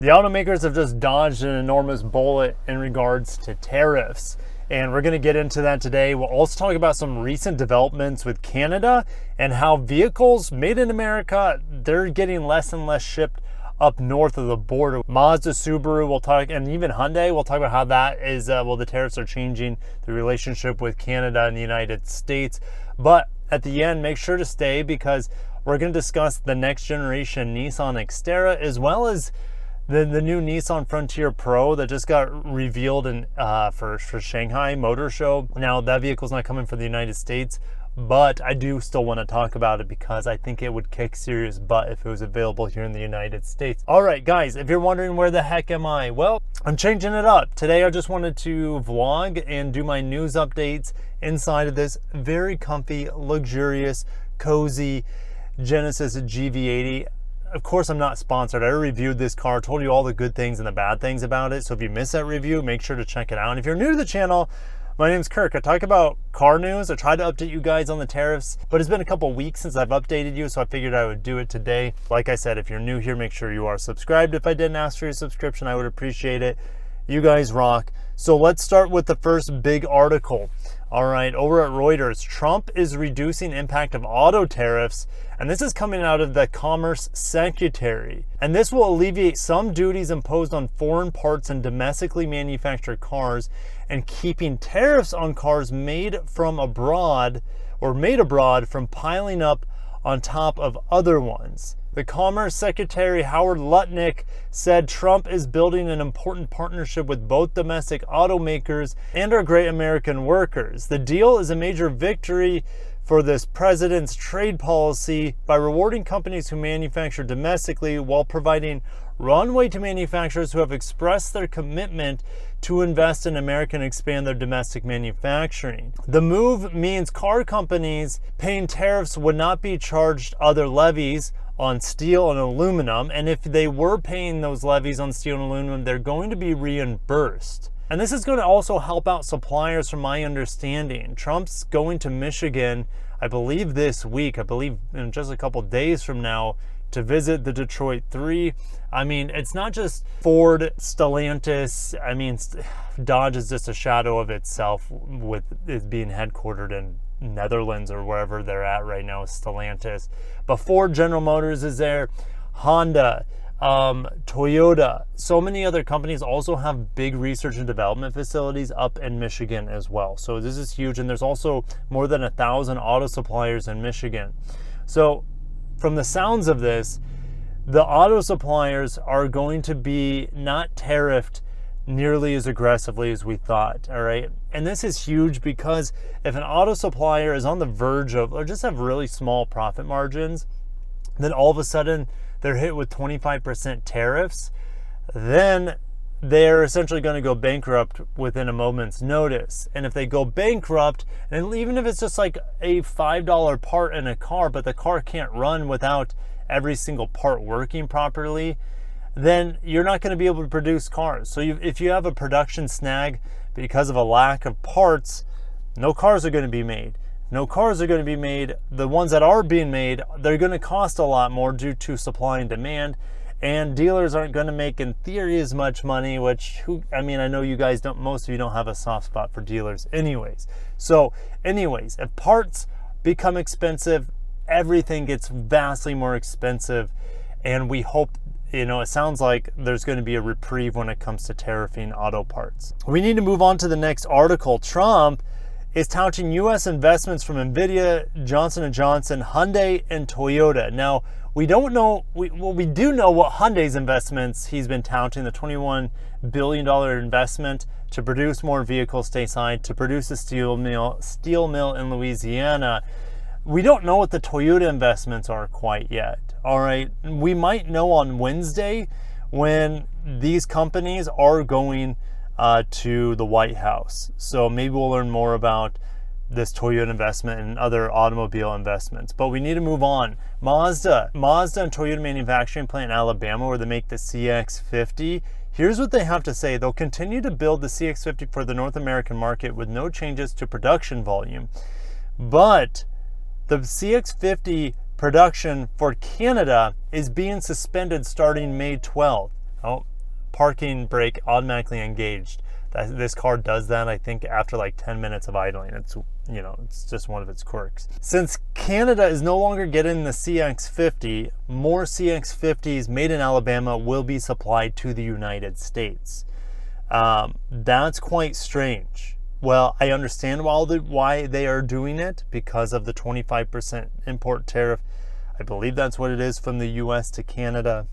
The automakers have just dodged an enormous bullet in regards to tariffs, and we're going to get into that today. We'll also talk about some recent developments with Canada and how vehicles made in America, they're getting less and less shipped up north of the border. Mazda, Subaru, we'll talk, and even Hyundai, we'll talk about how that is, the tariffs are changing the relationship with Canada and the United States. But at the end, make sure to stay because we're going to discuss the next generation Nissan Xterra, as well as the new Nissan Frontier Pro that just got revealed in for Shanghai Motor Show. Now, that vehicle's not coming for the United States, but I do still want to talk about it because I think it would kick serious butt if it was available here in the United States. All right, guys, if you're wondering where the heck am I? Well, I'm changing it up. Today, I just wanted to vlog and do my news updates inside of this very comfy, luxurious, cozy Genesis GV80. Of course, I'm not sponsored. I reviewed this car, told you all the good things and the bad things about it. So if you missed that review, make sure to check it out. And if you're new to the channel, my name's Kirk. I talk about car news. I try to update you guys on the tariffs, but it's been a couple weeks since I've updated you, so I figured I would do it today. Like I said, if you're new here, make sure you are subscribed. If I didn't ask for your subscription, I would appreciate it. You guys rock. So let's start with the first big article. All right, over at Reuters, Trump is reducing impact of auto tariffs, and this is coming out of the Commerce Secretary. And this will alleviate some duties imposed on foreign parts and domestically manufactured cars, and keeping tariffs on cars made from abroad or made abroad from piling up on top of other ones. The Commerce Secretary Howard Lutnick said Trump is building an important partnership with both domestic automakers and our great American workers. The deal is a major victory for this president's trade policy by rewarding companies who manufacture domestically while providing runway to manufacturers who have expressed their commitment to invest in America and expand their domestic manufacturing. The move means car companies paying tariffs would not be charged other levies on steel and aluminum, and if they were paying those levies on steel and aluminum, they're going to be reimbursed. And this is going to also help out suppliers from my understanding. Trump's going to Michigan, I believe this week, I believe in just a couple days from now, to visit the Detroit 3. I mean, it's not just Ford, Stellantis. I mean, Dodge is just a shadow of itself with it being headquartered in Netherlands or wherever they're at right now, Stellantis. But Ford, General Motors is there, Honda, Toyota, so many other companies also have big research and development facilities up in Michigan as well. So this is huge, and there's also more than 1,000 auto suppliers in Michigan. So from the sounds of this, the auto suppliers are going to be not tariffed nearly as aggressively as we thought, all right? And this is huge because if an auto supplier is on the verge of, or just have really small profit margins, then all of a sudden they're hit with 25% tariffs, then they're essentially going to go bankrupt within a moment's notice. And if they go bankrupt, and even if it's just like a $5 part in a car, but the car can't run without every single part working properly, then you're not going to be able to produce cars. So if you have a production snag because of a lack of parts, no cars are going to be made. No cars are going to be made. The ones that are being made, they're going to cost a lot more due to supply and demand. And dealers aren't going to make, in theory, as much money, I mean, I know you guys don't, most of you don't have a soft spot for dealers anyways. So anyways, if parts become expensive, everything gets vastly more expensive. And we hope, it sounds like there's going to be a reprieve when it comes to tariffing auto parts. We need to move on to the next article. Trump is touting U.S. investments from NVIDIA, Johnson & Johnson, Hyundai, and Toyota. Now, we don't know, we do know what Hyundai's investments he's been touting, the $21 billion investment to produce more vehicles stateside, to produce a steel mill in Louisiana. We don't know what the Toyota investments are quite yet, all right? We might know on Wednesday when these companies are going to the White House. So maybe we'll learn more about this Toyota investment and other automobile investments. But we need to move on. Mazda and Toyota manufacturing plant in Alabama where they make the CX-50. Here's what they have to say. They'll continue to build the CX-50 for the North American market with no changes to production volume. But the CX-50 production for Canada is being suspended starting May 12th. Oh, parking brake automatically engaged. This car does that, I think, after like 10 minutes of idling. It's, you know, it's just one of its quirks. Since Canada is no longer getting the CX-50, more CX-50s made in Alabama will be supplied to the United States. That's quite strange. Well, I understand why they are doing it, because of the 25% import tariff. I believe that's what it is from the US to Canada.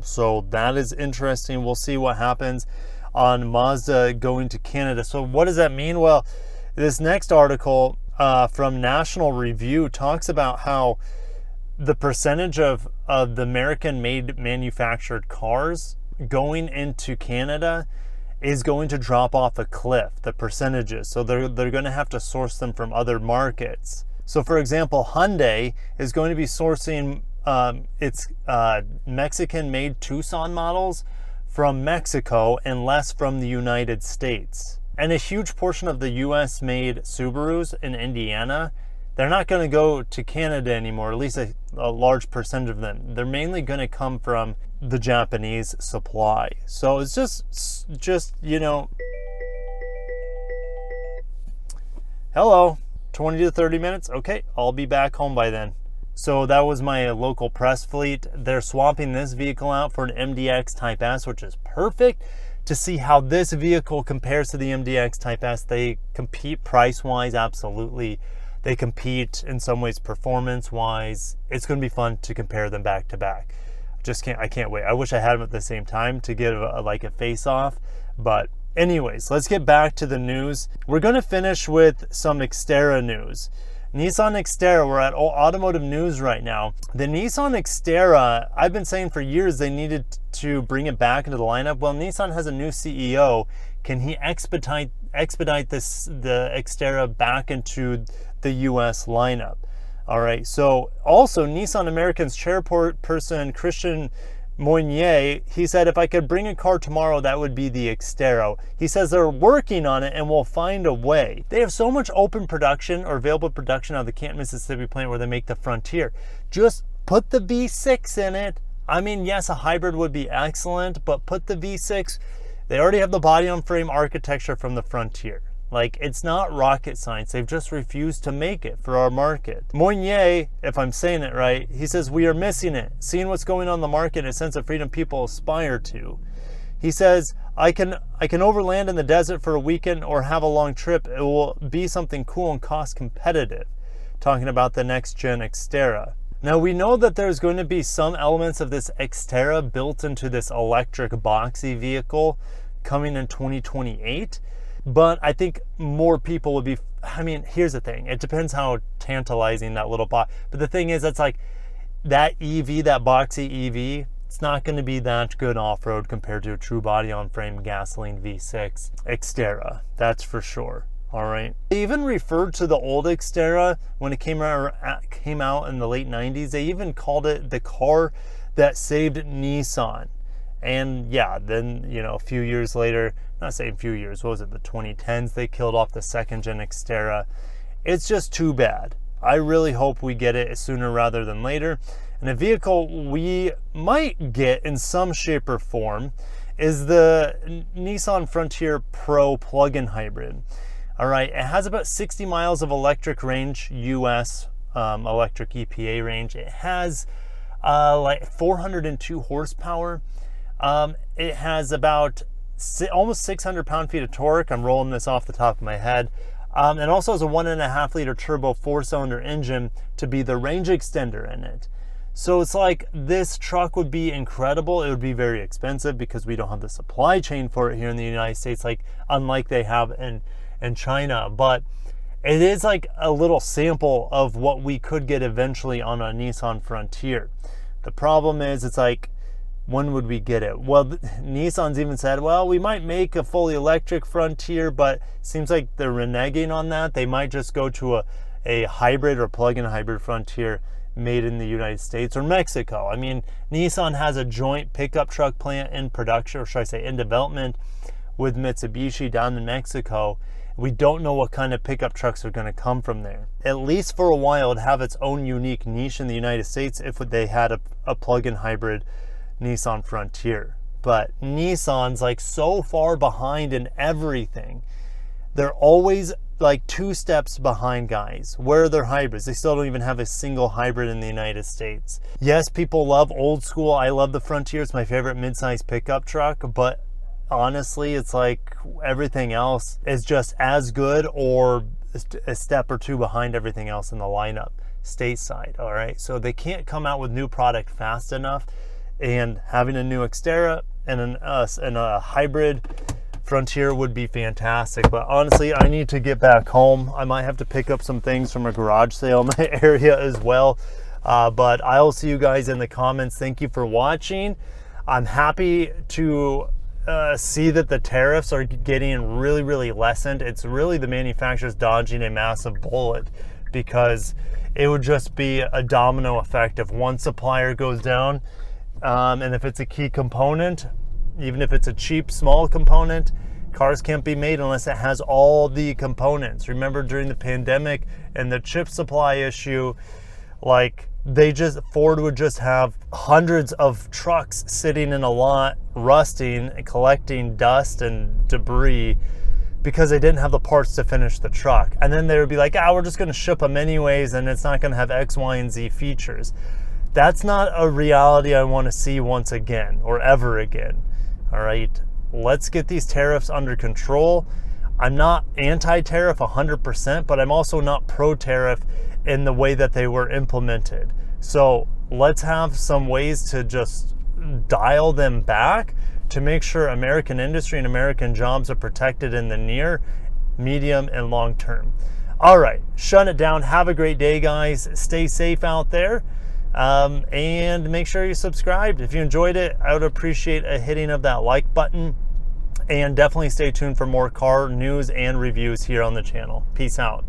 So that is interesting. We'll see what happens on Mazda going to Canada. So what does that mean? Well, this next article from National Review talks about how the percentage of the American-made manufactured cars going into Canada is going to drop off a cliff, the percentages. So they're going to have to source them from other markets. So for example, Hyundai is going to be sourcing its Mexican-made Tucson models from Mexico and less from the United States. And a huge portion of the US-made Subarus in Indiana, they're not going to go to Canada anymore, at least a large percentage of them. They're mainly going to come from the Japanese supply. So it's just, you know, hello, 20 to 30 minutes. Okay, I'll be back home by then. So that was my local press fleet. They're swapping this vehicle out for an MDX Type S, which is perfect to see how this vehicle compares to the MDX Type S. They compete price-wise, absolutely. They compete in some ways performance-wise. It's going to be fun to compare them back to back. I can't wait. I wish I had them at the same time to get like a face-off. But anyways, let's get back to the news. We're going to finish with some Xterra news. Nissan Xterra, we're at Automotive News right now. The Nissan Xterra, I've been saying for years they needed to bring it back into the lineup. Well, Nissan has a new CEO. Can he expedite the Xterra back into the US lineup? All right, so also Nissan American's chairperson Christian Moynier, he said, if I could bring a car tomorrow, that would be the Xterra. He says they're working on it and will find a way. They have so much open production or available production out of the Canton, Mississippi plant where they make the Frontier. Just put the V6 in it. I mean, yes, a hybrid would be excellent, but put the V6. They already have the body-on-frame architecture from the Frontier. Like, it's not rocket science. They've just refused to make it for our market. Moynier, if I'm saying it right, he says, we are missing it. Seeing what's going on in the market, a sense of freedom people aspire to. He says, I can overland in the desert for a weekend or have a long trip. It will be something cool and cost competitive. Talking about the next gen Xterra. Now, we know that there's going to be some elements of this Xterra built into this electric boxy vehicle coming in 2028. But I think more people would be, I mean, here's the thing. It depends how tantalizing that little box. But the thing is, it's like that EV, that boxy EV, it's not going to be that good off-road compared to a true body-on-frame gasoline V6 Xterra. That's for sure. All right. They even referred to the old Xterra when it came out in the late 90s. They even called it the car that saved Nissan. And yeah, then, you know, a few years later, not saying a few years, what was it, the 2010s, they killed off the second gen Xterra. It's just too bad. I really hope we get it sooner rather than later. And a vehicle we might get in some shape or form is the Nissan Frontier Pro plug-in hybrid. All right, it has about 60 miles of electric range, US electric EPA range. It has like 402 horsepower. It has about almost 600 pound-feet of torque. I'm rolling this off the top of my head. And also has a 1.5 liter turbo 4-cylinder engine to be the range extender in it. So it's like this truck would be incredible. It would be very expensive because we don't have the supply chain for it here in the United States, like unlike they have in China. But it is like a little sample of what we could get eventually on a Nissan Frontier. The problem is, it's like, when would we get it? Well, Nissan's even said, well, we might make a fully electric Frontier, but seems like they're reneging on that. They might just go to a hybrid or plug-in hybrid Frontier made in the United States or Mexico. I mean, Nissan has a joint pickup truck plant in production, or should I say in development, with Mitsubishi down in Mexico. We don't know what kind of pickup trucks are going to come from there. At least for a while, it'd have its own unique niche in the United States if they had a plug-in hybrid Nissan Frontier. but Nissan's like so far behind in everything. They're always like 2 steps behind, guys. Where are their hybrids? They still don't even have a single hybrid in the United States. Yes, people love old school. I love the Frontier. It's my favorite midsize pickup truck, but honestly, it's like everything else is just as good or a step or 2 behind everything else in the lineup stateside. All right, so they can't come out with new product fast enough, and having a new Xterra and a hybrid Frontier would be fantastic. But honestly, I need to get back home. I might have to pick up some things from a garage sale in my area as well. But I'll see you guys in the comments. Thank you for watching. I'm happy to see that the tariffs are getting really lessened. It's really the manufacturers dodging a massive bullet, because it would just be a domino effect if one supplier goes down, and if it's a key component, even if it's a cheap small component, cars can't be made unless it has all the components. Remember during the pandemic and the chip supply issue, like Ford would just have hundreds of trucks sitting in a lot rusting and collecting dust and debris because they didn't have the parts to finish the truck. And then they would be like, we're just going to ship them anyways, and it's not going to have X, Y, and Z features. That's not a reality I want to see once again or ever again. All right, let's get these tariffs under control. I'm not anti-tariff 100%, but I'm also not pro-tariff in the way that they were implemented. So let's have some ways to just dial them back to make sure American industry and American jobs are protected in the near, medium, and long term. All right, shut it down. Have a great day, guys. Stay safe out there. And make sure you subscribed. If you enjoyed it, I would appreciate a hitting of that like button, and definitely stay tuned for more car news and reviews here on the channel. Peace out.